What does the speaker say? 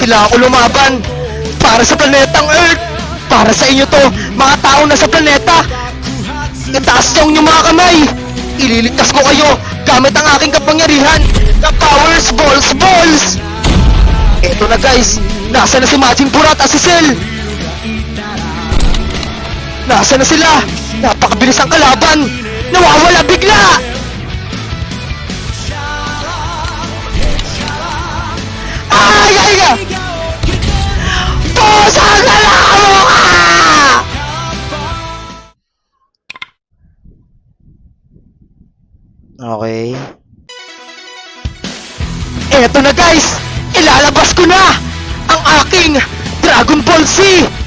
Kailangan ko lumaban para sa planetang Earth. Para sa inyo to, mga tao na sa planeta. Itaas niyo ang inyong mga kamay. Ililigtas ko kayo gamit ang aking kapangyarihan na powers balls. Eto na guys, nasa na si Majin Burat at si Cell. Nasa na sila? Napakabilis ang kalaban. Nawawala bigla. Ay! Pusang nalamo ka! Okay. Eto na guys! Ilalabas ko na ang aking Dragon Ball Z!